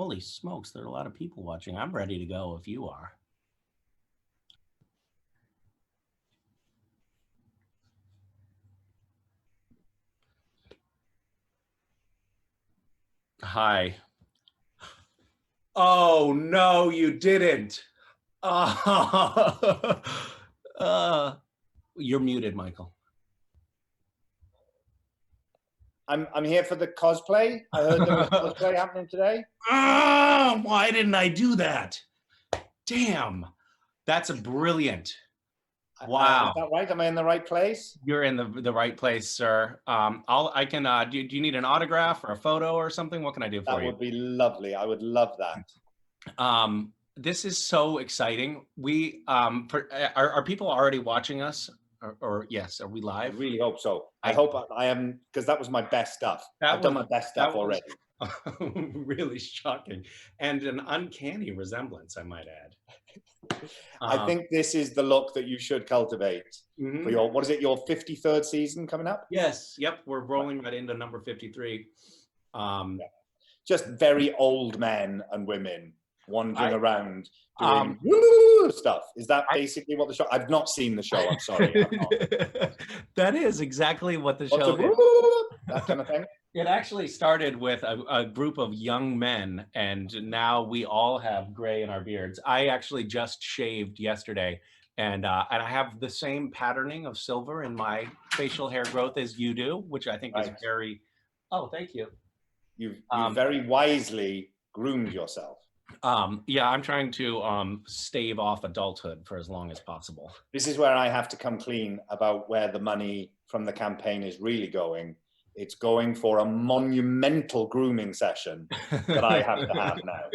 Holy smokes, there are a lot of people watching. I'm ready to go if you are. Hi. Oh, no, you didn't. You're muted, Michael. I'm here for the cosplay. I heard there was cosplay happening today. Why didn't I do that? Damn. That's a brilliant. Wow. Is that right? Am I in the right place? You're in the right place, sir. Do you need an autograph or a photo or something? What can I do for you? That would be lovely. I would love that. This is so exciting. We are people already watching us? Or yes, are we live? I really hope so. I hope I am, because that was my best stuff. I've done my best stuff already. Really shocking, and an uncanny resemblance, I might add. I think this is the look that you should cultivate for your, what is it, your 53rd season coming up? Yes, yep, we're rolling right into number 53. Just very old men and women wandering around doing stuff. Is that basically what the show? I've not seen the show. I'm sorry. That is exactly what the show is. That kind of thing. It actually started with a group of young men, and now we all have gray in our beards. I actually just shaved yesterday, and I have the same patterning of silver in my facial hair growth as you do, which I think is very. Oh, thank you. You've very wisely groomed yourself. Yeah, I'm trying to stave off adulthood for as long as possible. This is where I have to come clean about where the money from the campaign is really going. It's going for a monumental grooming session that I have to have now.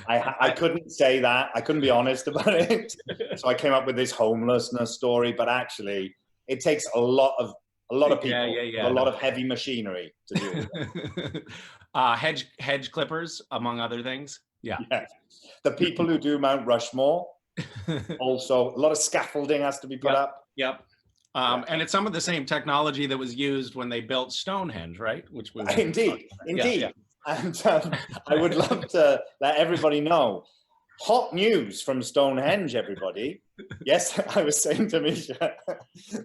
I couldn't say that. I couldn't be honest about it. So I came up with this homelessness story, but actually it takes a lot of people, a lot of heavy machinery to do it. Hedge clippers, among other things. Yeah. The people who do Mount Rushmore, also a lot of scaffolding has to be put up. Yep. And it's some of the same technology that was used when they built Stonehenge, right? Which was indeed. And I would love to let everybody know. Hot news from Stonehenge, everybody. Yes, I was saying to Misha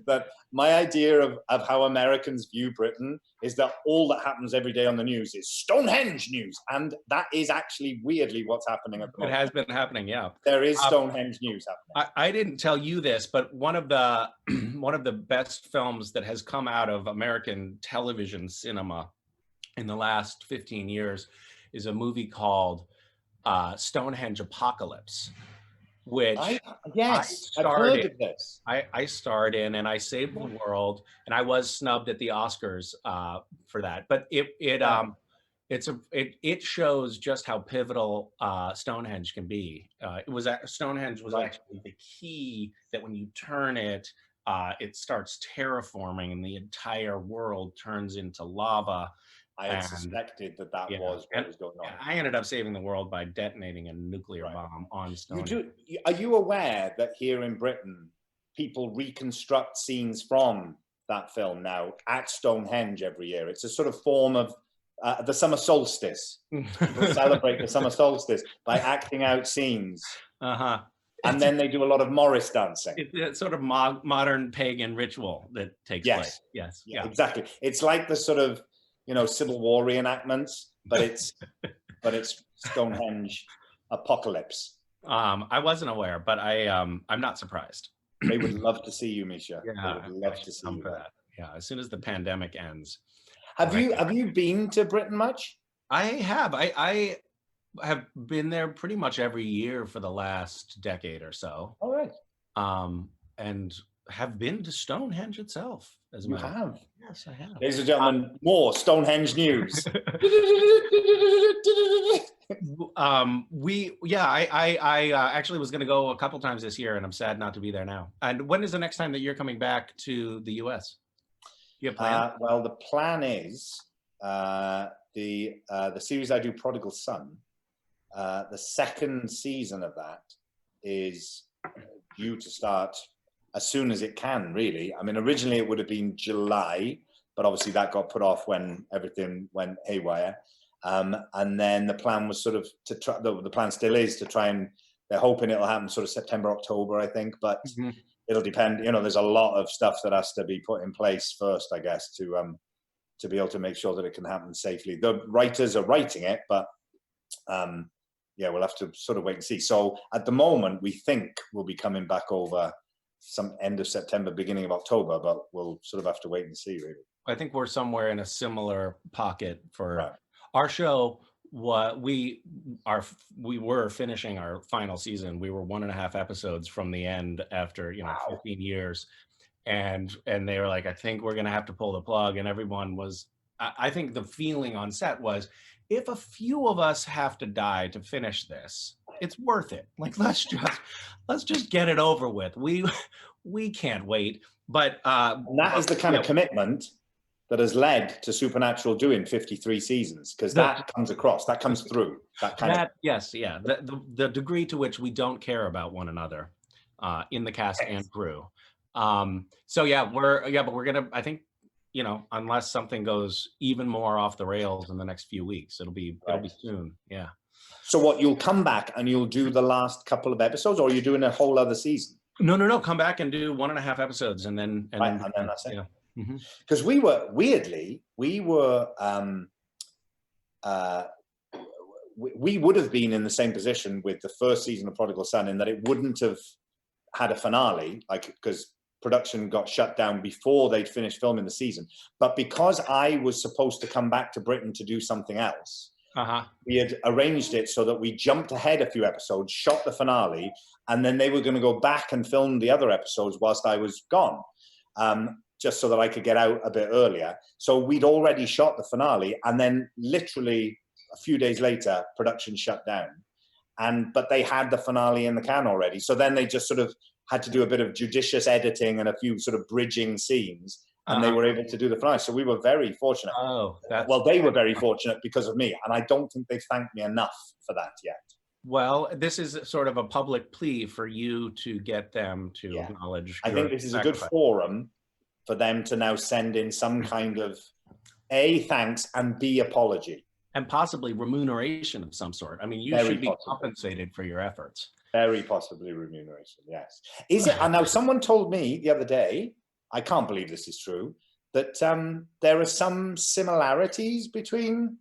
that my idea of how Americans view Britain is that all that happens every day on the news is Stonehenge news. And that is actually weirdly what's happening at the moment. It has been happening, yeah. There is Stonehenge news happening. I didn't tell you this, but one of the best films that has come out of American television cinema in the last 15 years is a movie called Stonehenge Apocalypse, which I've heard of this. I starred in, and I saved the world, and I was snubbed at the Oscars for that. But it shows just how pivotal Stonehenge can be. Stonehenge was actually the key that when you turn it, it starts terraforming, and the entire world turns into lava. I had suspected that was what was going on. I ended up saving the world by detonating a nuclear bomb on Stonehenge. Are you aware that here in Britain, people reconstruct scenes from that film now at Stonehenge every year? It's a sort of form of the summer solstice. People celebrate the summer solstice by acting out scenes. And then they do a lot of Morris dancing. It's sort of modern pagan ritual that takes place. Yes. Yeah, exactly. It's like the sort of, Civil War reenactments, but it's Stonehenge apocalypse. I wasn't aware, but I'm not surprised. They would love to see you, Misha. Yeah, they would love to see you. For that. Yeah, as soon as the pandemic ends. Have you been to Britain much? I have. I have been there pretty much every year for the last decade or so. All right. And have been to Stonehenge itself. You have? Yes, I have. Ladies and gentlemen, more Stonehenge news. I actually was going to go a couple times this year, and I'm sad not to be there now. And when is the next time that you're coming back to the US? You have plans? Well, the plan is the series I do, Prodigal Son. The second season of that is due to start as soon as it can, really. I mean, originally it would have been July, but obviously that got put off when everything went haywire. And then the plan was sort of to try, the plan still is to try, and they're hoping it'll happen sort of September, October, I think, but it'll depend. You know, there's a lot of stuff that has to be put in place first, I guess, to be able to make sure that it can happen safely. The writers are writing it, but yeah, we'll have to sort of wait and see. So at the moment, we think we'll be coming back over some end of September, beginning of October, but we'll sort of have to wait and see, really. I think we're somewhere in a similar pocket for our show. What we were finishing our final season. We were 1.5 episodes from the end after 15 years, and they were like, I think we're gonna have to pull the plug. And everyone was, I think the feeling on set was, if a few of us have to die to finish this, it's worth it. Like, let's just get it over with. We can't wait. But and that is the kind of commitment that has led to Supernatural doing 53 seasons, because that comes across, that comes through. Yes, yeah. The degree to which we don't care about one another in the cast and crew. So yeah, but we're gonna, I think, unless something goes even more off the rails in the next few weeks, it'll be soon. Yeah. So what, you'll come back and you'll do the last couple of episodes, or are you doing a whole other season? No. Come back and do 1.5 episodes, and then that's it. Because we would have been in the same position with the first season of Prodigal Son, in that it wouldn't have had a finale, like, because production got shut down before they'd finished filming the season. But because I was supposed to come back to Britain to do something else, we had arranged it so that we jumped ahead a few episodes, shot the finale, and then they were going to go back and film the other episodes whilst I was gone, just so that I could get out a bit earlier. So we'd already shot the finale, and then literally a few days later, production shut down. But they had the finale in the can already. So then they just sort of had to do a bit of judicious editing and a few sort of bridging scenes, and they were able to do the finale. So we were very fortunate. Well, they were very fortunate because of me, and I don't think they've thanked me enough for that yet. Well, this is sort of a public plea for you to get them to acknowledge. I think this is a good forum for them to now send in some kind of A, thanks, and B, apology. And possibly remuneration of some sort. I mean, you should be compensated for your efforts. Very possibly remuneration, yes. Is it? And now someone told me the other day, I can't believe this is true, that there are some similarities between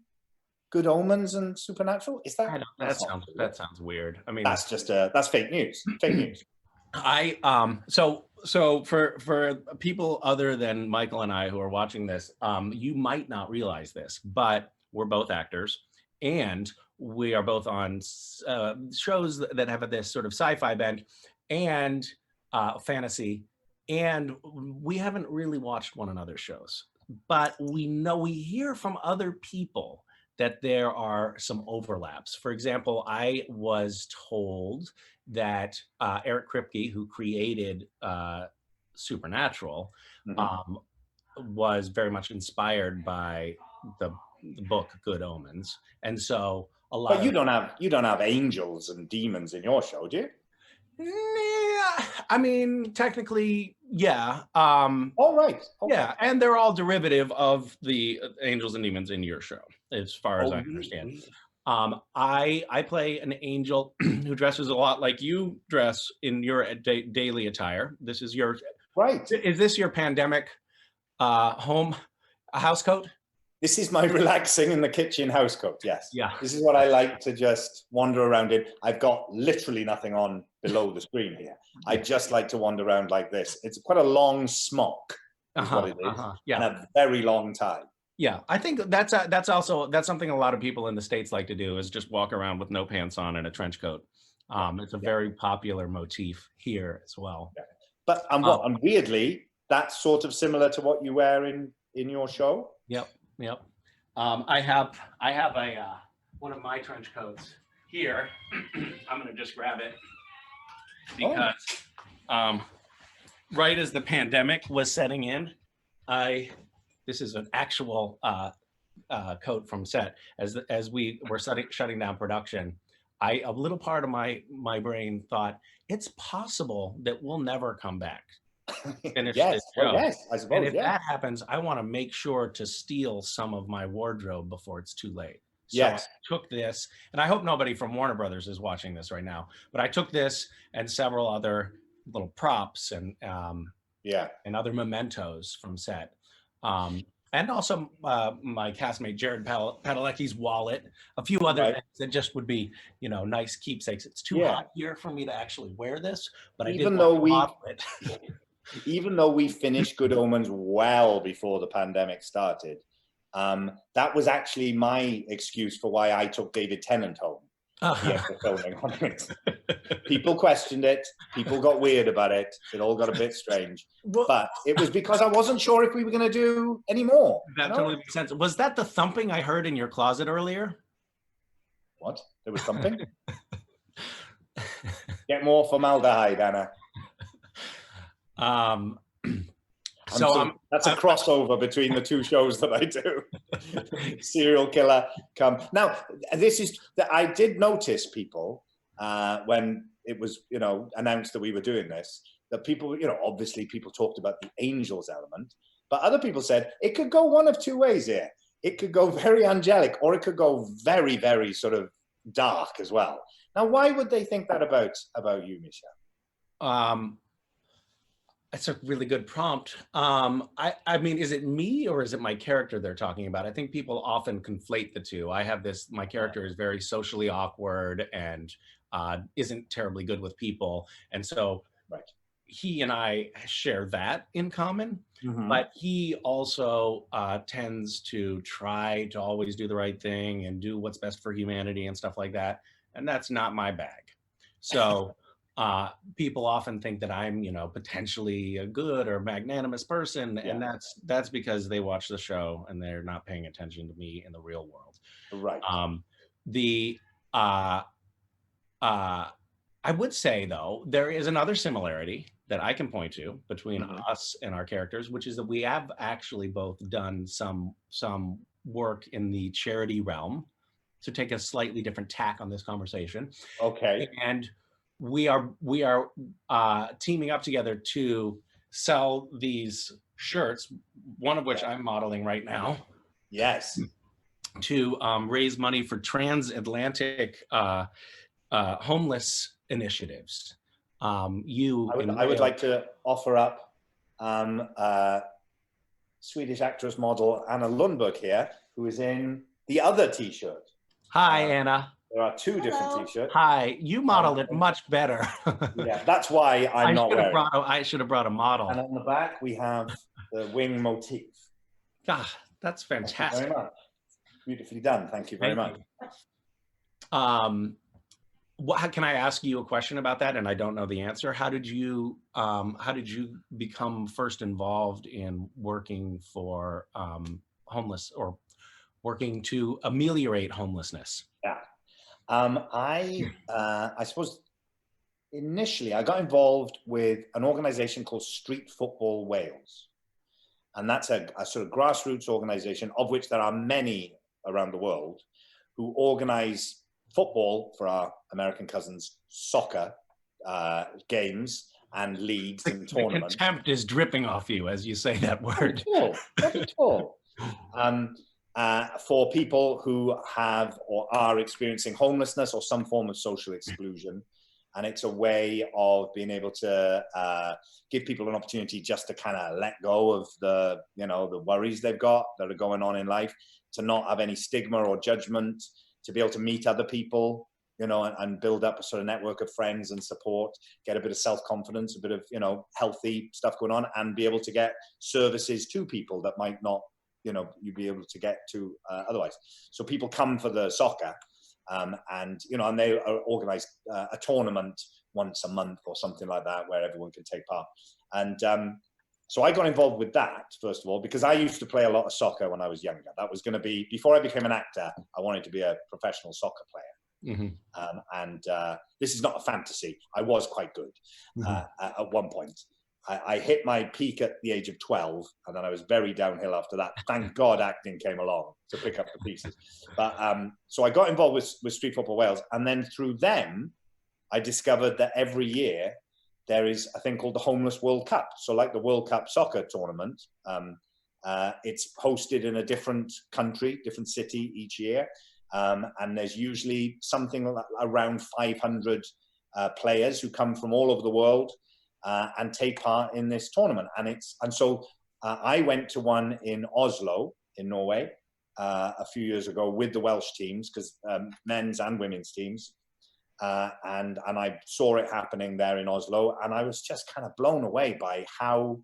Good Omens and Supernatural. Is that? That sounds weird. I mean, that's fake news. Fake news. So for people other than Michael and I who are watching this, you might not realize this, but we're both actors, and we are both on shows that have this sort of sci-fi bent and fantasy, and we haven't really watched one another's shows, but we hear from other people that there are some overlaps. For example, I was told that Eric Kripke, who created Supernatural, was very much inspired by the book Good Omens, and so a lot. But you don't have angels and demons in your show, do you? Yeah, I mean, technically, yeah. All right. Okay. Yeah, and they're all derivative of the angels and demons in your show, as far as I understand. I play an angel who dresses a lot like you dress in your daily attire. This is your Is this your pandemic house coat? This is my relaxing in the kitchen house coat, yes. Yeah. This is what I like to just wander around in. I've got literally nothing on below the screen here. I just like to wander around like this. It's quite a long smock, is what it is, and a very long tie. Yeah, I think that's something a lot of people in the States like to do, is just walk around with no pants on and a trench coat. It's a very popular motif here as well. Yeah. But and weirdly, that's sort of similar to what you wear in your show. Yep. I have one of my trench coats here. I'm gonna just grab it because right as the pandemic was setting in, this is an actual coat from set. As we were shutting down production, a little part of my brain thought, it's possible that we'll never come back. Yes, I suppose. And if that happens, I want to make sure to steal some of my wardrobe before it's too late. So I Yes. took this, and I hope nobody from Warner Brothers is watching this right now, but I took this and several other little props Yeah. and other mementos from set. And also my castmate Jared Padalecki's wallet, a few other Right. things that just would be, nice keepsakes. It's too Yeah. hot here for me to actually wear this, but I did Even want though to we, model it. even though we finished Good Omens well before the pandemic started, that was actually my excuse for why I took David Tennant home at the end of filming on it. People questioned it. People got weird about it. It all got a bit strange. Well, But it was because I wasn't sure if we were going to do any more. that totally makes sense. Was that the thumping I heard in your closet earlier? What? There was thumping? Get more formaldehyde, Anna. That's a crossover between the two shows that I do. Serial killer come. Now, I did notice people when it was, announced that we were doing this, that people, obviously people talked about the angels element, but other people said it could go one of two ways here. It could go very angelic, or it could go very, very sort of dark as well. Now, why would they think that about you, Misha? That's a really good prompt. I mean, is it me or is it my character they're talking about? I think people often conflate the two. My character is very socially awkward and isn't terribly good with people. And so he and I share that in common, but he also tends to try to always do the right thing and do what's best for humanity and stuff like that. And that's not my bag. So people often think that I'm, potentially a good or magnanimous person. And that's because they watch the show and they're not paying attention to me in the real world. Right. I would say, though, there is another similarity that I can point to between us and our characters, which is that we have actually both done some work in the charity realm, to take a slightly different tack on this conversation. Okay. And we are teaming up together to sell these shirts, one of which I'm modeling right now. Yes. To raise money for transatlantic homeless initiatives. I would like to offer up Swedish actress model Anna Lundberg here, who is in the other T-shirt. Hi, Anna. There are two different T-shirts. Hi, you modeled it much better. Yeah, that's why I should have brought a model. And on the back we have the wing motif. Ah, that's fantastic. Thank you very much. Beautifully done. Thank you very much. Can I ask you a question about that? And I don't know the answer. How did you become first involved in working for homeless, or working to ameliorate homelessness? Yeah, I suppose initially I got involved with an organization called Street Football Wales, and that's a sort of grassroots organization, of which there are many around the world, who organize football for our American cousins, soccer games and leagues and tournaments. The contempt is dripping off you as you say that word. Not at all. For people who have or are experiencing homelessness or some form of social exclusion. And it's a way of being able to give people an opportunity just to kind of let go of the worries they've got that are going on in life, to not have any stigma or judgment, to be able to meet other people, and build up a sort of network of friends and support, get a bit of self-confidence, a bit of, healthy stuff going on, and be able to get services to people that might not, you'd be able to get to otherwise. So people come for the soccer, and they organize a tournament once a month or something like that, where everyone can take part. And so I got involved with that, first of all, because I used to play a lot of soccer when I was younger. That was going to be, before I became an actor, I wanted to be a professional soccer player. And this is not a fantasy. I was quite good at one point. I hit my peak at the age of 12, and then I was very downhill after that. Thank God acting came along to pick up the pieces. But so I got involved with Street Football Wales, and then through them, I discovered that every year there is a thing called the Homeless World Cup. So like the World Cup soccer tournament, it's hosted in a different country, different city each year. And there's usually something around 500 players who come from all over the world and take part in this tournament. And so I went to one in Oslo in Norway a few years ago with the Welsh teams, because men's and women's teams. And I saw it happening there in Oslo, and I was just kind of blown away by how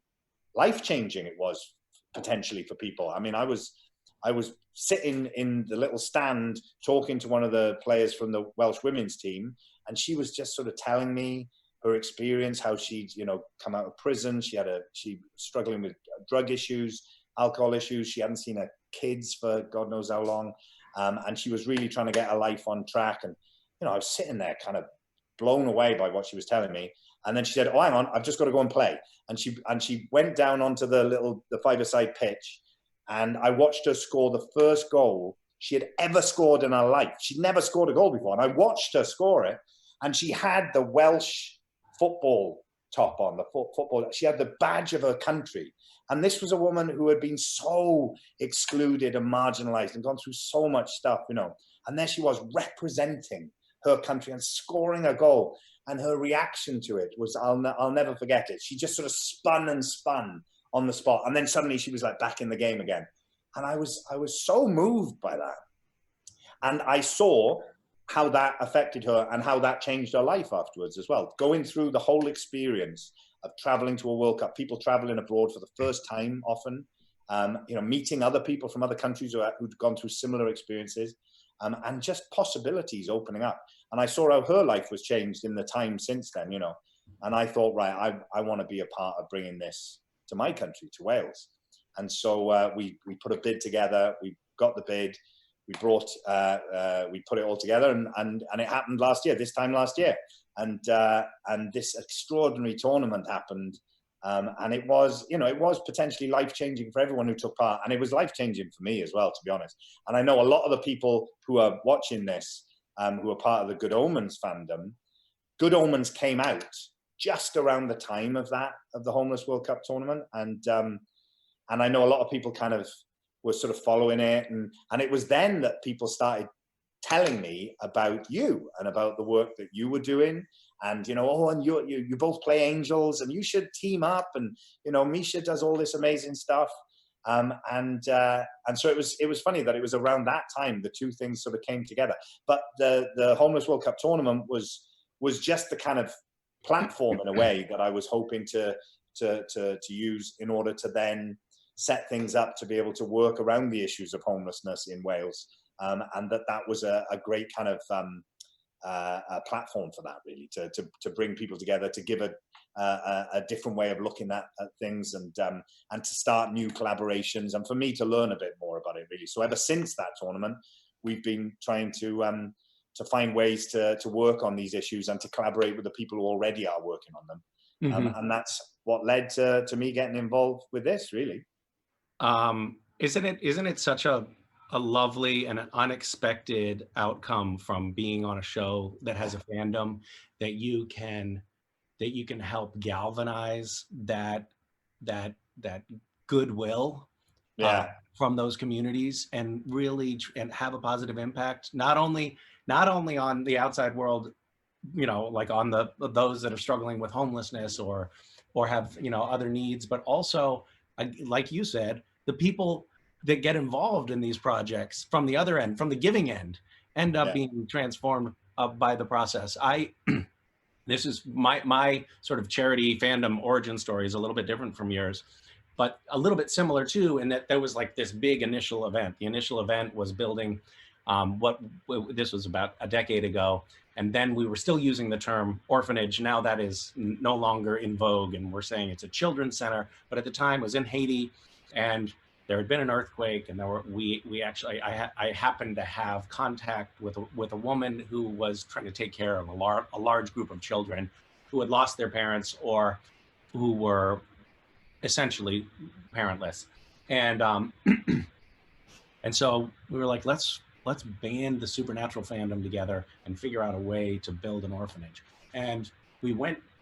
life-changing it was potentially for people. I mean, I was sitting in the little stand talking to one of the players from the Welsh women's team, and she was just sort of telling me her experience, how she'd, come out of prison. She was struggling with drug issues, alcohol issues. She hadn't seen her kids for God knows how long. And she was really trying to get her life on track. And, I was sitting there kind of blown away by what she was telling me. And then she said, "Oh, hang on, I've just got to go and play." And she went down onto the five-a-side pitch, and I watched her score the first goal she had ever scored in her life. She'd never scored a goal before. And I watched her score it, and she had the Welsh football top on, the football. She had the badge of her country. And this was a woman who had been so excluded and marginalized and gone through so much stuff, And there she was representing her country and scoring a goal. And her reaction to it was, I'll never forget it. She just sort of spun and spun on the spot. And then suddenly she was like back in the game again. And I was so moved by that. And I saw how that affected her and how that changed her life afterwards as well. Going through the whole experience of traveling to a World Cup, people traveling abroad for the first time often, meeting other people from other countries who'd gone through similar experiences, and just possibilities opening up. And I saw how her life was changed in the time since then, and I thought, right, I want to be a part of bringing this to my country, to Wales. And so we put a bid together. We got the bid. We put it all together, and it happened this time last year. And this extraordinary tournament happened. And it was potentially life-changing for everyone who took part. And it was life-changing for me as well, to be honest. And I know a lot of the people who are watching this, who are part of the Good Omens fandom, Good Omens came out just around the time of the Homeless World Cup tournament. And I know a lot of people kind of were sort of following it. And it was then that people started telling me about you and about the work that you were doing. And, and you both play angels, and you should team up. And, Misha does all this amazing stuff. And so it was funny that it was around that time the two things sort of came together. But the Homeless World Cup tournament was just the kind of platform in a way that I was hoping to use in order to then set things up to be able to work around the issues of homelessness in Wales. And that was a great kind of a platform for that, really, to bring people together, to give a different way of looking at things, and to start new collaborations, and for me to learn a bit more about it, really. So ever since that tournament, we've been trying to find ways to work on these issues and to collaborate with the people who already are working on them. Mm-hmm. And that's what led to me getting involved with this, really. Isn't it such a lovely and an unexpected outcome from being on a show that has a fandom that you can help galvanize that goodwill from those communities, and really have a positive impact, not only on the outside world, like on those that are struggling with homelessness or have other needs, but also, like you said, the people that get involved in these projects from the other end, from the giving end, end up being transformed by the process. This is my sort of charity fandom origin story is a little bit different from yours, but a little bit similar too, in that there was like this big initial event. The initial event was building this was about a decade ago. And then we were still using the term orphanage. Now that is no longer in vogue, and we're saying it's a children's center. But at the time it was in Haiti, and there had been an earthquake, and I happened to have contact with a woman who was trying to take care of a large group of children who had lost their parents or who were essentially parentless. And and so we were like, let's band the supernatural fandom together and figure out a way to build an orphanage. And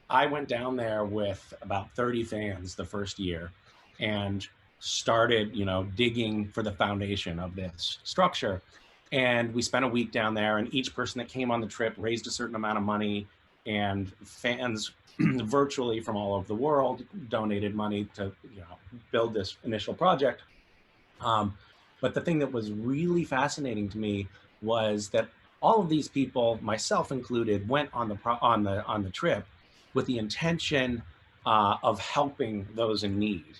I went down there with about 30 fans the first year and started, digging for the foundation of this structure. And we spent a week down there, and each person that came on the trip raised a certain amount of money, and fans virtually from all over the world donated money to, build this initial project. Um, but the thing that was really fascinating to me was that all of these people, myself included, went on the trip with the intention of helping those in need.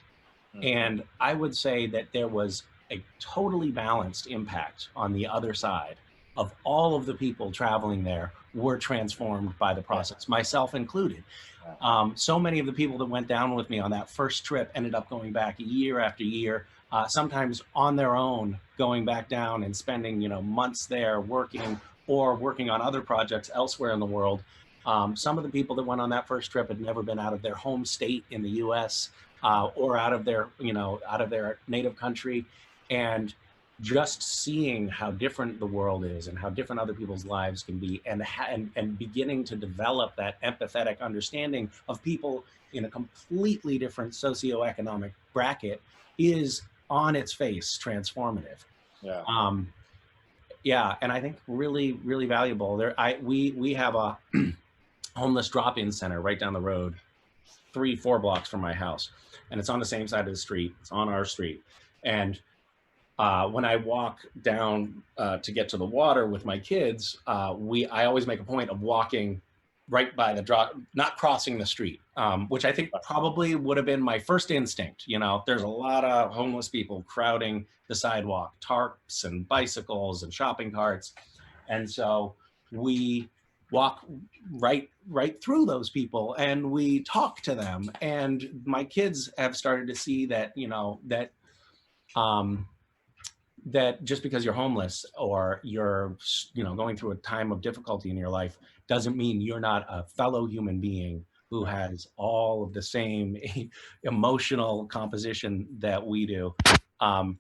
And I would say that there was a totally balanced impact on the other side of all of the people traveling there were transformed by the Yeah. process, myself included. So many of the people that went down with me on that first trip ended up going back year after year, sometimes on their own, going back down and spending, months there working or working on other projects elsewhere in the world. Some of the people that went on that first trip had never been out of their home state in the U.S. Or out of their, out of their native country, and just seeing how different the world is and how different other people's lives can be, and beginning to develop that empathetic understanding of people in a completely different socioeconomic bracket is on its face transformative. Yeah. Um, yeah, and I think really, really valuable. We have a homeless drop-in center right down the road, 3-4 blocks from my house, and it's on the same side of the street. It's on our street, and when I walk down to get to the water with my kids, I always make a point of walking right by the drop, not crossing the street, which I think probably would have been my first instinct. There's a lot of homeless people crowding the sidewalk, tarps and bicycles and shopping carts, and so we walk right through those people and we talk to them. And my kids have started to see that, um, that just because you're homeless or you're, going through a time of difficulty in your life doesn't mean you're not a fellow human being who has all of the same emotional composition that we do. um,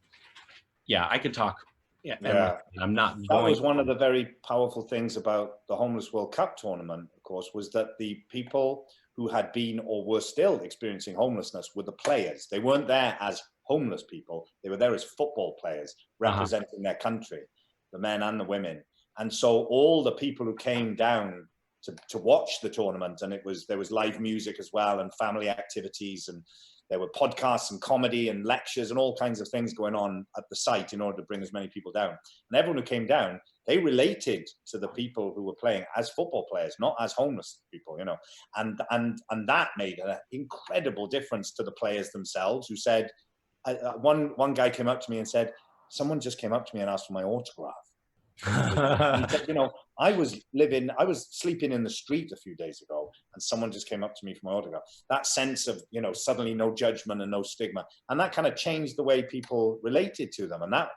yeah, I could talk, yeah, endlessly. Yeah. I'm not That going was one of the very powerful things about the Homeless World Cup tournament, of course, was that the people who had been or were still experiencing homelessness were the players. They weren't there as homeless people. They were there as football players uh-huh. representing their country, the men and the women. And so all the people who came down to watch the tournament, and there was live music as well and family activities, and there were podcasts and comedy and lectures and all kinds of things going on at the site in order to bring as many people down. And everyone who came down, they related to the people who were playing as football players, not as homeless people, and that made an incredible difference to the players themselves, who said, one guy came up to me and said, someone just came up to me and asked for my autograph. And he said, I was sleeping in the street a few days ago, and someone just came up to me for my autograph. That sense of, suddenly no judgment and no stigma, and that kind of changed the way people related to them, and that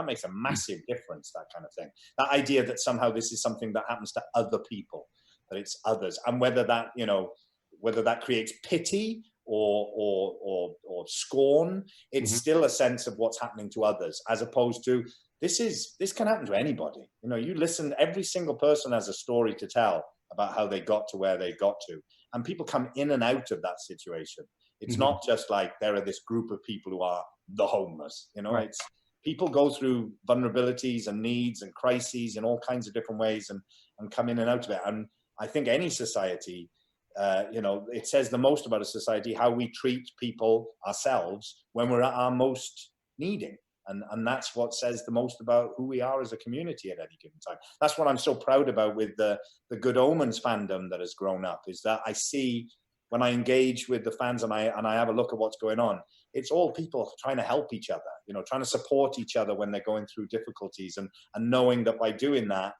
makes a massive difference. That kind of thing, that idea that somehow this is something that happens to other people, that it's others, and whether that creates pity or scorn, it's still a sense of what's happening to others, as opposed to this can happen to anybody. You listen, every single person has a story to tell about how they got to where they got to, and people come in and out of that situation. It's not just like there are this group of people who are the homeless. Right. It's people go through vulnerabilities and needs and crises in all kinds of different ways, and come in and out of it. And I think any society, it says the most about a society how we treat people ourselves when we're at our most needing. And that's what says the most about who we are as a community at any given time. That's what I'm so proud about with the Good Omens fandom that has grown up, is that I see, when I engage with the fans and I have a look at what's going on, it's all people trying to help each other, trying to support each other when they're going through difficulties, and knowing that by doing that,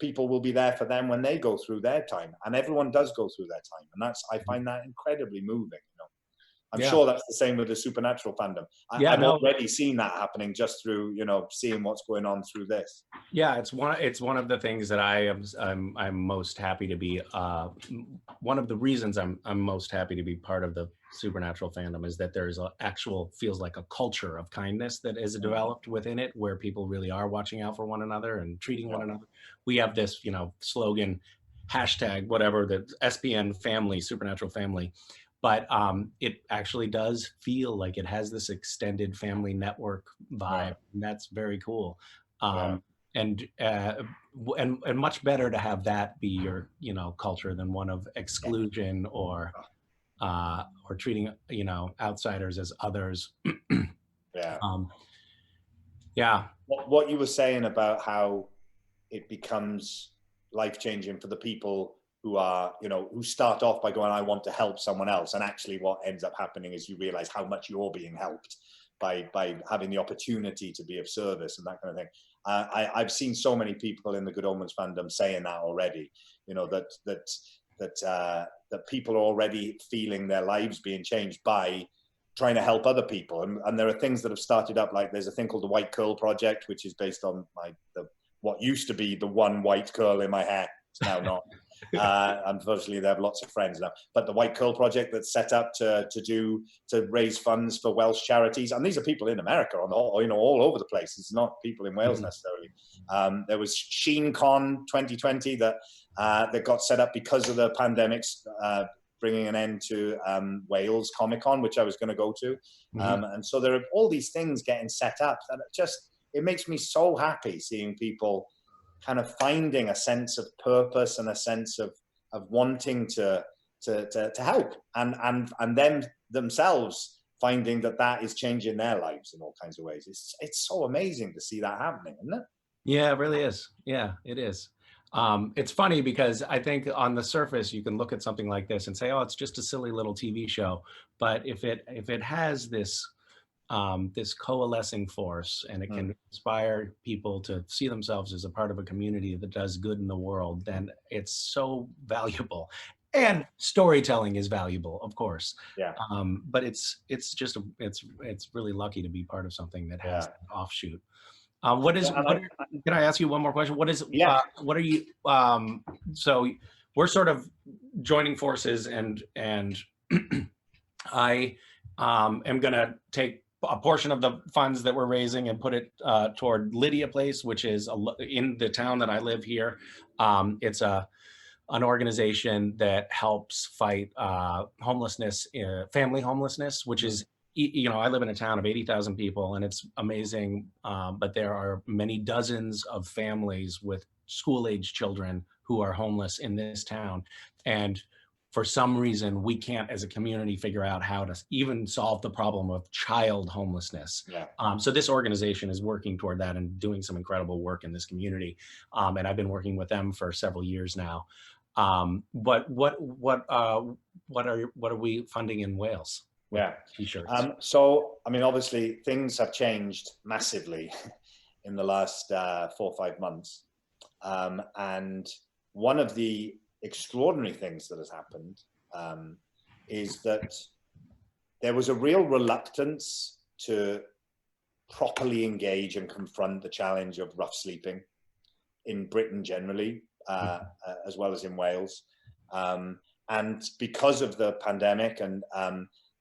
people will be there for them when they go through their time. And everyone does go through their time. And I find that incredibly moving. I'm Yeah. sure that's the same with the supernatural fandom. Yeah, I've no. already seen that happening just through, seeing what's going on through this. Yeah, it's one of the things that I'm most happy to be, one of the reasons I'm most happy to be part of the supernatural fandom is that there's feels like a culture of kindness that is developed within it, where people really are watching out for one another and treating one another. We have this, slogan, hashtag whatever, the SPN family, supernatural family. But it actually does feel like it has this extended family network vibe. And that's very cool. and and much better to have that be your, you know, culture than one of Yeah. exclusion or treating, you know, outsiders as others. Yeah. um, yeah. What you were saying about how it becomes life-changing for the people who are, you know, who start off by going, I want to help someone else. And actually what ends up happening is you realize how much you're being helped by having the opportunity to be of service and that kind of thing. I've seen so many people in the Good Omens fandom saying that already, you know, that people are already feeling their lives being changed by trying to help other people. And there are things that have started up, like there's a thing called the White Curl Project, which is based on what used to be the one white curl in my hair. It's now not. Unfortunately, they have lots of friends now. But the White Curl Project that's set up to raise funds for Welsh charities, and these are people in America, all over the place. It's not people in Wales necessarily. There was Sheen Con 2020 that got set up because of the pandemics, bringing an end to Wales Comic Con, which I was going to go to. And so there are all these things getting set up that it makes me so happy seeing people kind of finding a sense of purpose and a sense of wanting to help, and them themselves finding that is changing their lives in all kinds of ways. It's so amazing to see that happening, isn't it? Yeah, it really is. Yeah, it is. It's funny because I think on the surface you can look at something like this and say, "Oh, it's just a silly little TV show," but if it has this this coalescing force and it can inspire people to see themselves as a part of a community that does good in the world, then it's so valuable. And storytelling is valuable, of course. Yeah. But it's just it's really lucky to be part of something that has an offshoot. Can I ask you one more question? What are you, so we're sort of joining forces, and I am going to take a portion of the funds that we're raising and put it toward Lydia Place, which is in the town that I live here. It's an organization that helps fight homelessness, family homelessness, which is, you know, I live in a town of 80,000 people and it's amazing. But there are many dozens of families with school-age children who are homeless in this town. And for some reason, we can't as a community figure out how to even solve the problem of child homelessness. Yeah. So this organization is working toward that and doing some incredible work in this community. And I've been working with them for several years now. But what are we funding in Wales? Yeah. T-shirts. So, I mean, obviously things have changed massively in the last 4 or 5 months. And one of the extraordinary things that has happened is that there was a real reluctance to properly engage and confront the challenge of rough sleeping in Britain generally, as well as in Wales. And because of the pandemic, and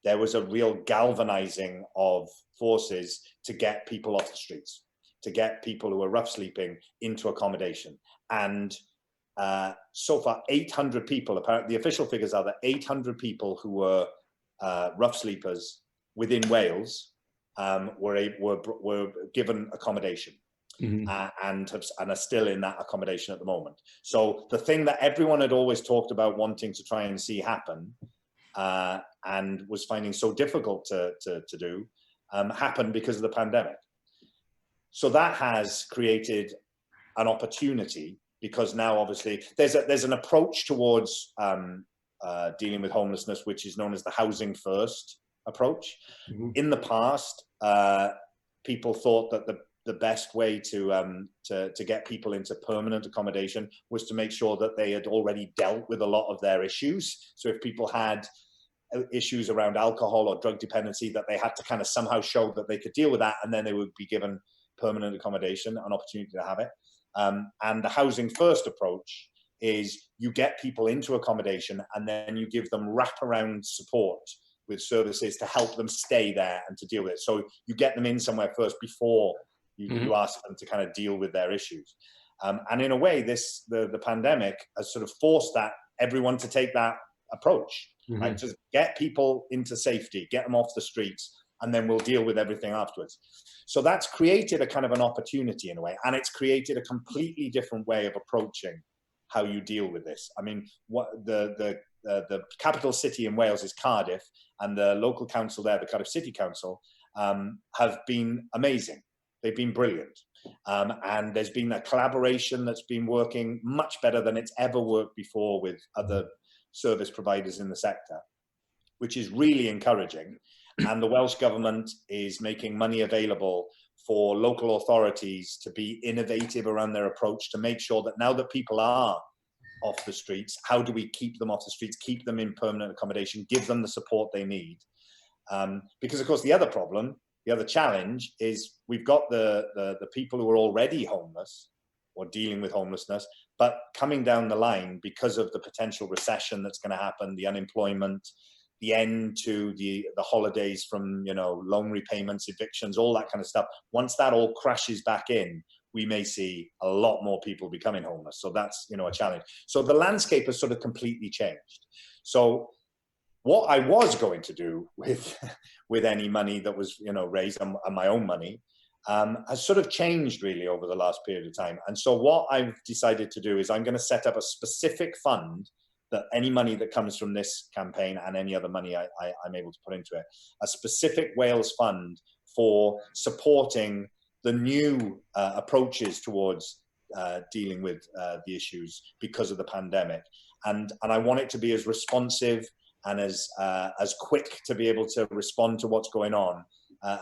there was a real galvanizing of forces to get people off the streets, to get people who are rough sleeping into accommodation. And so far, 800 people, apparently the official figures are that 800 people who were rough sleepers within Wales were given accommodation. And are still in that accommodation at the moment. So the thing that everyone had always talked about wanting to try and see happen and was finding so difficult to do happened because of the pandemic. So that has created an opportunity, because now obviously there's an approach towards dealing with homelessness, which is known as the housing first approach. In the past, people thought that the best way to get people into permanent accommodation was to make sure that they had already dealt with a lot of their issues. So if people had issues around alcohol or drug dependency, that they had to kind of somehow show that they could deal with that, and then they would be given permanent accommodation, an opportunity to have it. And the housing first approach is you get people into accommodation and then you give them wraparound support with services to help them stay there and to deal with it. So you get them in somewhere first before you ask them to kind of deal with their issues. And in a way, the pandemic has sort of forced everyone to take that approach, right? To get people into safety, get them off the streets, and then we'll deal with everything afterwards. So that's created a kind of an opportunity in a way, and it's created a completely different way of approaching how you deal with this. I mean, what the capital city in Wales is Cardiff, and the local council there, the Cardiff City Council, have been amazing. They've been brilliant. And there's been a collaboration that's been working much better than it's ever worked before with other service providers in the sector, which is really encouraging. And the Welsh government is making money available for local authorities to be innovative around their approach, to make sure that now that people are off the streets, how do we keep them off the streets, keep them in permanent accommodation, give them the support they need? Because of course the other challenge is we've got the people who are already homeless or dealing with homelessness, but coming down the line because of the potential recession that's going to happen, the unemployment, the end to the holidays from, you know, loan repayments, evictions, all that kind of stuff. Once that all crashes back in, we may see a lot more people becoming homeless. So that's, you know, a challenge. So the landscape has sort of completely changed. So what I was going to do with any money that was, you know, raised, and my own money, has sort of changed really over the last period of time. And so what I've decided to do is I'm going to set up a specific fund that any money that comes from this campaign and any other money I'm able to put into it, a specific Wales fund for supporting the new approaches towards dealing with the issues because of the pandemic. And I want it to be as responsive and as quick to be able to respond to what's going on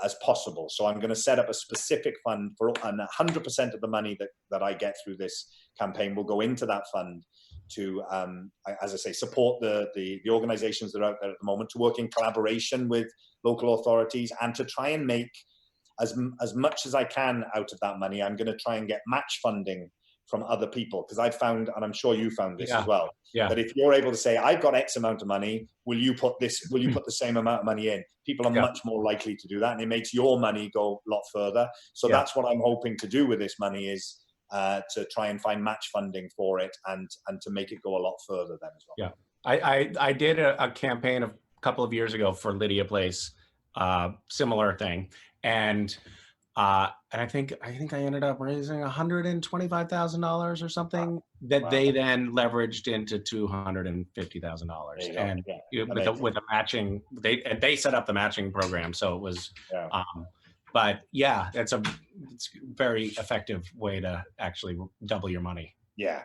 as possible. So I'm going to set up a specific fund for, and 100% of the money that I get through this campaign will go into that fund to, as I say, support the organizations that are out there at the moment, to work in collaboration with local authorities, and to try and make as much as I can out of that money. I'm going to try and get match funding from other people, because I've found, and I'm sure you found this as well, that if you're able to say, I've got X amount of money, will you put the same amount of money in? People are much more likely to do that, and it makes your money go a lot further. So that's what I'm hoping to do with this money, is to try and find match funding for it, and to make it go a lot further then as well. Yeah, I did a campaign a couple of years ago for Lydia Place, similar thing, and I think I ended up raising $125,000 or something that they then leveraged into $250,000, and with a matching, they set up the matching program, so it was. But yeah, it's a very effective way to actually double your money. Yeah.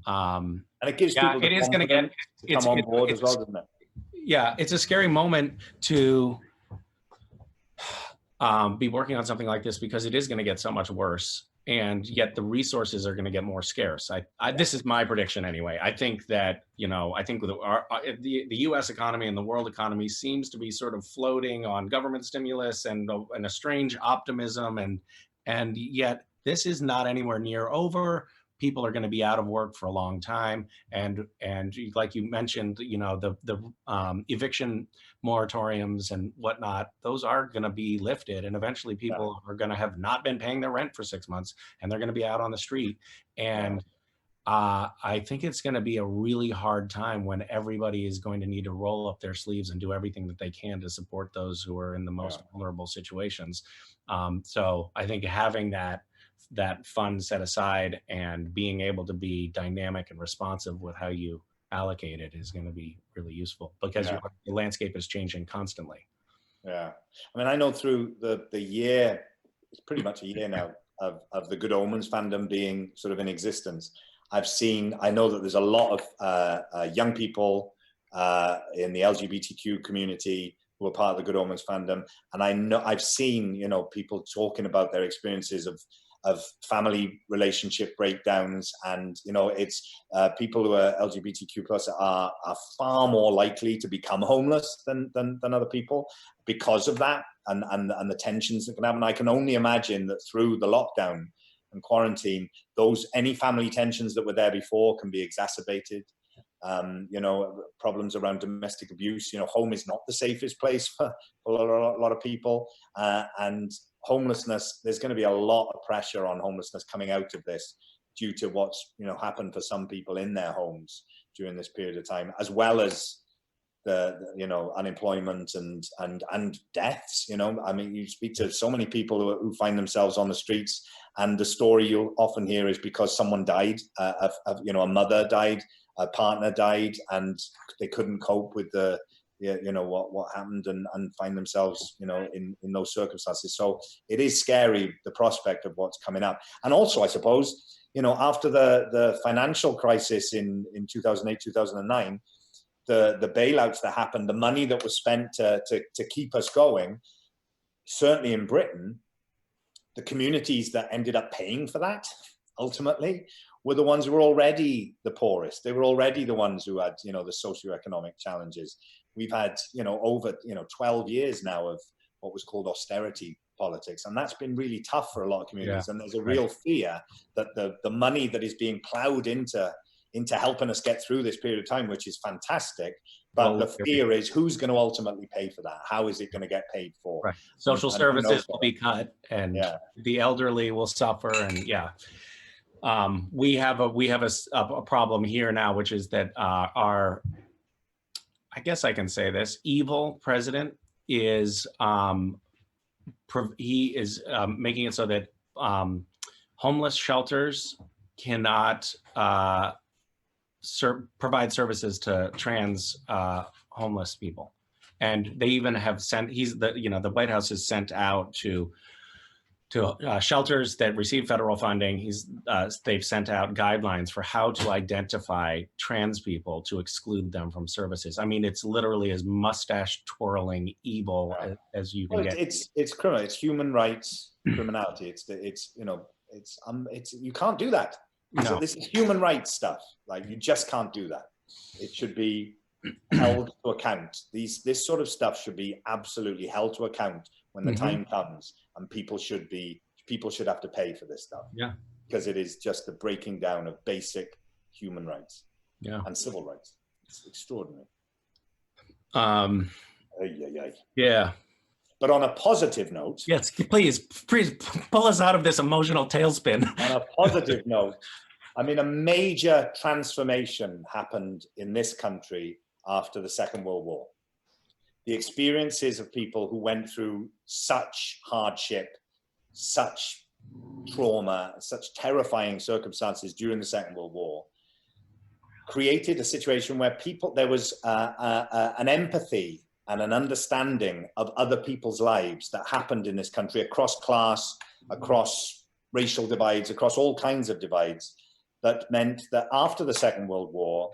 And it gives people the confidence to come on board as well, doesn't it? Yeah, it's a scary moment to be working on something like this, because it is going to get so much worse, and yet the resources are going to get more scarce. This is my prediction anyway. I think that, you know, I think the U.S. economy and the world economy seems to be sort of floating on government stimulus and a strange optimism, and yet this is not anywhere near over. People are going to be out of work for a long time, and like you mentioned, you know, the eviction moratoriums and whatnot, those are going to be lifted, and eventually people are going to have not been paying their rent for 6 months, and they're going to be out on the street. And I think it's going to be a really hard time when everybody is going to need to roll up their sleeves and do everything that they can to support those who are in the most vulnerable situations. So I think having that fund set aside and being able to be dynamic and responsive with how you allocate it is going to be really useful, because the landscape is changing constantly. Yeah, I mean, I know through the year, it's pretty much a year now of the Good Omens fandom being sort of in existence. I know that there's a lot of young people in the LGBTQ community who are part of the Good Omens fandom, and I've seen, you know, people talking about their experiences of family relationship breakdowns, and, you know, it's people who are LGBTQ plus are far more likely to become homeless than other people because of that, and the tensions that can happen. I can only imagine that through the lockdown and quarantine, any family tensions that were there before can be exacerbated. You know, problems around domestic abuse. You know, home is not the safest place for a lot of people, and homelessness, there's going to be a lot of pressure on homelessness coming out of this, due to what's, you know, happened for some people in their homes during this period of time, as well as you know, unemployment and deaths. You know, I mean, you speak to so many people who find themselves on the streets, and the story you'll often hear is because someone died, you know, a mother died, a partner died, and they couldn't cope with the, you know, what happened, and find themselves, you know, in those circumstances. So it is scary, the prospect of what's coming up. And also, I suppose, you know, after the financial crisis in 2008, 2009, the bailouts that happened, the money that was spent to keep us going, certainly in Britain, the communities that ended up paying for that ultimately were the ones who were already the poorest. They were already the ones who had, you know, the socioeconomic challenges. We've had, you know, over, you know, 12 years now of what was called austerity politics, and that's been really tough for a lot of communities. And there's a real fear that the money that is being plowed into helping us get through this period of time, which is fantastic, but the fear is who's going to ultimately pay for that? How is it going to get paid for? Right. Social services will be cut, and the elderly will suffer, and we have a problem here now, which is that our, I guess I can say this, evil president is making it so that homeless shelters cannot provide services to trans homeless people. And they even have sent, the White House has sent out to shelters that receive federal funding. They've sent out guidelines for how to identify trans people to exclude them from services. I mean, it's literally as mustache twirling evil as you can get. It's criminal. It's human rights criminality. You can't do that. So this is human rights stuff. Like, you just can't do that. It should be held to account. This sort of stuff should be absolutely held to account when the time comes, and people should have to pay for this stuff. Yeah, because it is just the breaking down of basic human rights. Yeah, and civil rights. It's extraordinary. Yeah. But on a positive note, yes, please pull us out of this emotional tailspin. On a positive note, I mean, a major transformation happened in this country after the Second World War. The experiences of people who went through such hardship, such trauma, such terrifying circumstances during the Second World War created a situation where there was an empathy and an understanding of other people's lives that happened in this country across class, across racial divides, across all kinds of divides, that meant that after the Second World War,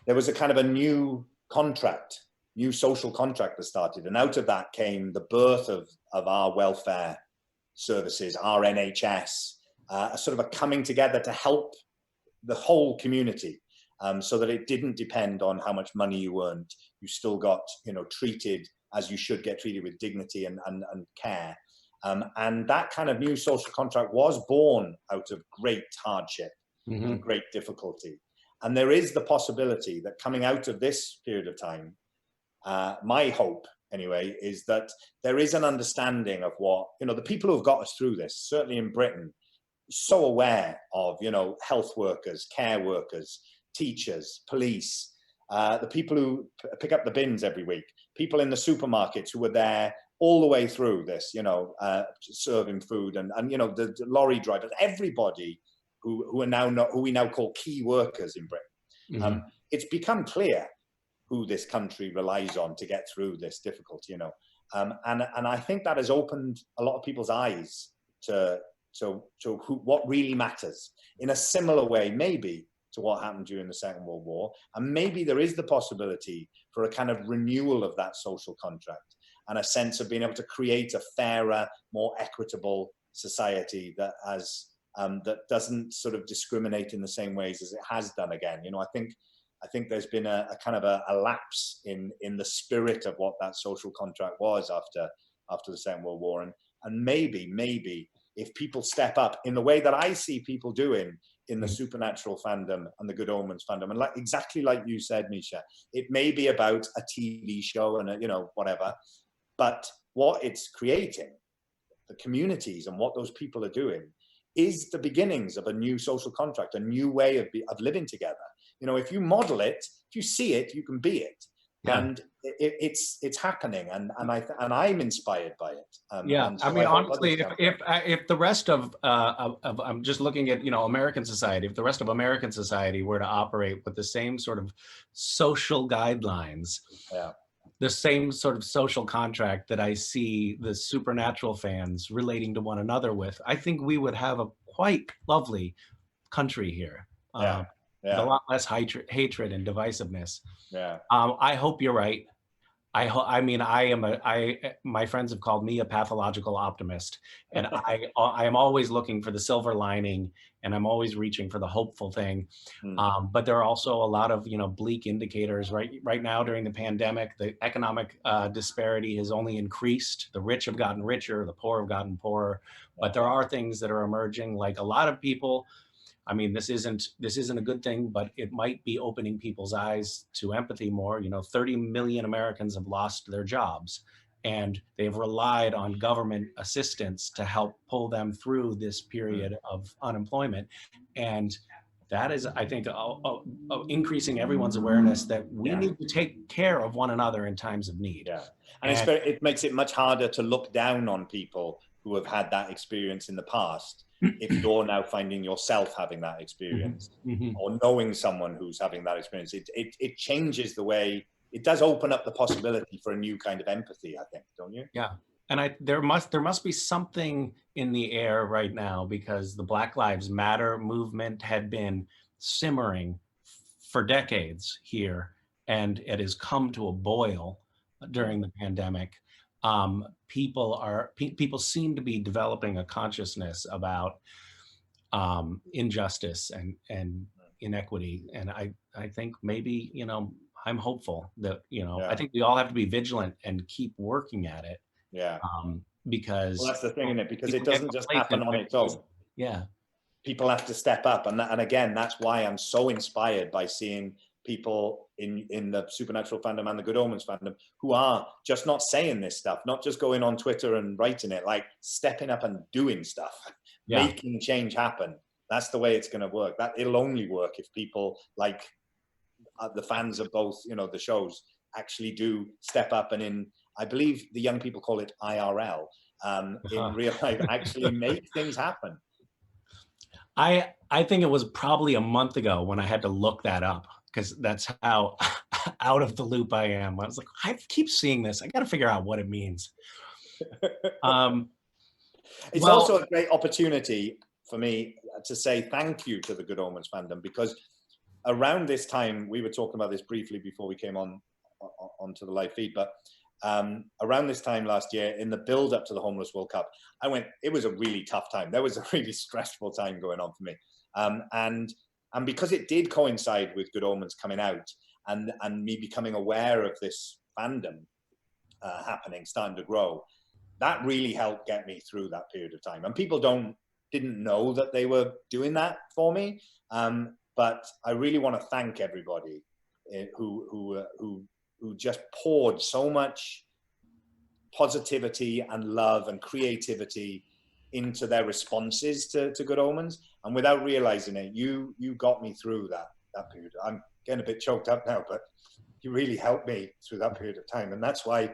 there was a kind of a new contract, new social contract that started. And out of that came the birth of our welfare services, our NHS, a sort of a coming together to help the whole community, so that it didn't depend on how much money you earned. You still got, treated as you should get treated, with dignity and care. And that kind of new social contract was born out of great hardship and great difficulty. And there is the possibility that coming out of this period of time, my hope anyway, is that there is an understanding of what, the people who have got us through this, certainly in Britain, so aware of, health workers, care workers, teachers, police, the people who pick up the bins every week, people in the supermarkets who were there all the way through this, serving food, and the lorry drivers, everybody who we now call key workers in Britain. It's become clear who this country relies on to get through this difficulty, and I think that has opened a lot of people's eyes to what really matters, in a similar way maybe to what happened during the Second World War. And maybe there is the possibility for a kind of renewal of that social contract, and a sense of being able to create a fairer, more equitable society that that doesn't sort of discriminate in the same ways as it has done again. I think there's been a kind of a lapse in the spirit of what that social contract was after the Second World War. And maybe if people step up in the way that I see people doing in the supernatural fandom and the Good Omens fandom, and exactly like you said, Misha, it may be about a TV show and whatever, but what it's creating, the communities and what those people are doing, is the beginnings of a new social contract, a new way of living together. If you model it, if you see it, you can be it. Yeah. And it's happening, and I'm inspired by it. Yeah, And I so mean, I hope others honestly, can. if the rest of I'm just looking at, you know, American society, if the rest of American society were to operate with the same sort of social guidelines, Yeah, the same sort of social contract that I see the Supernatural fans relating to one another with, I think we would have a quite lovely country here, yeah, with a yeah, lot less hatred and divisiveness. yeah. I hope you're right. I mean, my friends have called me a pathological optimist, and I am always looking for the silver lining, and I'm always reaching for the hopeful thing. Hmm. But there are also a lot of, you know, bleak indicators right now during the pandemic. The economic disparity has only increased. The rich have gotten richer, the poor have gotten poorer. But there are things that are emerging, like a lot of people. I mean, this isn't a good thing, but it might be opening people's eyes to empathy more. You know, 30 million Americans have lost their jobs, and they've relied on government assistance to help pull them through this Hmm. period of unemployment. And that is, I think, increasing everyone's awareness that we Yeah, need to take care of one another in times of need. yeah. And And it makes it much harder to look down on people who have had that experience in the past if you're now finding yourself having that Mhm, experience, mhm. or knowing someone who's having that experience. It changes the way, it does open up the possibility for a new kind of empathy, I think, don't you? Yeah. And there must be something in the air right now, because the Black Lives Matter movement had been simmering for decades here, and it has come to a boil Mm. during the pandemic. People seem to be developing a consciousness about injustice and inequity, and I think maybe, you know, I'm hopeful that, you know, I Yeah, think we all have to be vigilant and keep working at it, yeah. Well, because that's the thing, isn't it? Because it people get doesn't just happen complacent on very its own. easily. Yeah. People have to step up, and again, that's why I'm so inspired by seeing people in the Supernatural fandom and the Good Omens fandom who are just not saying this stuff, not just going on Twitter and writing it, like stepping up and doing stuff, Yeah. making change happen. That's the way it's going to work. That it'll only work if people like the fans of both, you know, the shows actually do step up, and in, I believe the young people call it IRL, in Uh-huh. real life, actually make things happen. I think it was probably a month ago when I had to look that up, because that's how out of the loop I am. I was like, I keep seeing this. I got to figure out what it means. Um, It's well, also a great opportunity for me to say thank you to the Good Omens fandom, because around this time, we were talking about this briefly before we came onto the live feed, but around this time last year, in the build up to the Homeless World Cup, it was a really tough time. There was a really stressful time going on for me. And because it did coincide with Good Omens coming out, and me becoming aware of this fandom happening, starting to grow, that really helped get me through that period of time. And people didn't know that they were doing that for me. But I really want to thank everybody who just poured so much positivity and love and creativity into their responses to Good Omens. And without realizing it, you got me through that period. I'm getting a bit choked up now, but you really helped me through that period of time. And that's why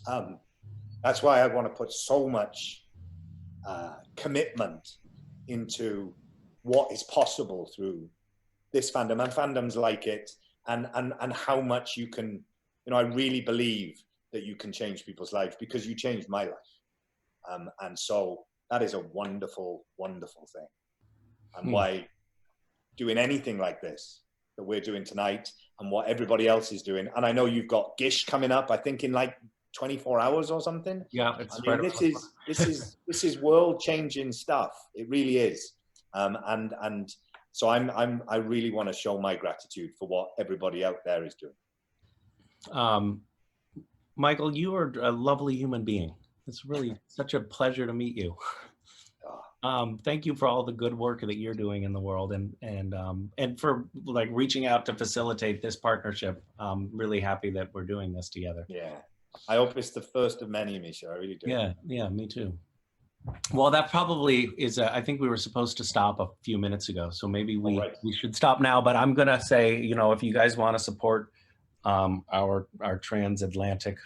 I want to put so much commitment into what is possible through this fandom and fandoms like it, and how much you can, you know, I really believe that you can change people's lives, because you changed my life. And so that is a wonderful, wonderful thing. And hmm, why doing anything like this that we're doing tonight, and what everybody else is doing. And I know you've got Gish coming up, I think in like 24 hours or something. yeah, I it's mean, right around the corner. this is world changing stuff. It really is. And so I really want to show my gratitude for what everybody out there is doing. Michael, you are a lovely human being. It's really such a pleasure to meet you. Thank you for all the good work that you're doing in the world, and for like reaching out to facilitate this partnership. I'm really happy that we're doing this together. Yeah. I hope it's the first of many, Misha. I really do. Yeah, me too. Well, that probably is. I think we were supposed to stop a few minutes ago, so maybe All right. we should stop now. But I'm gonna say, you know, if you guys want to support our transatlantic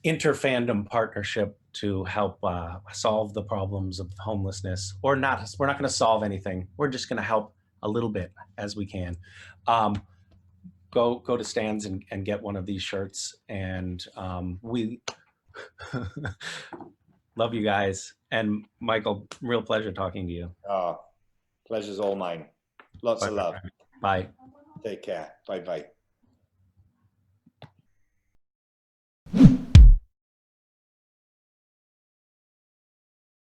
interfandom partnership to help solve the problems of homelessness, or not. We're not going to solve anything. We're just going to help a little bit as we can. Go to Stan's and get one of these shirts. And we love you guys. And Michael, real pleasure talking to you. Oh, pleasure's all mine. Lots of love. Bye. Take care. Bye-bye.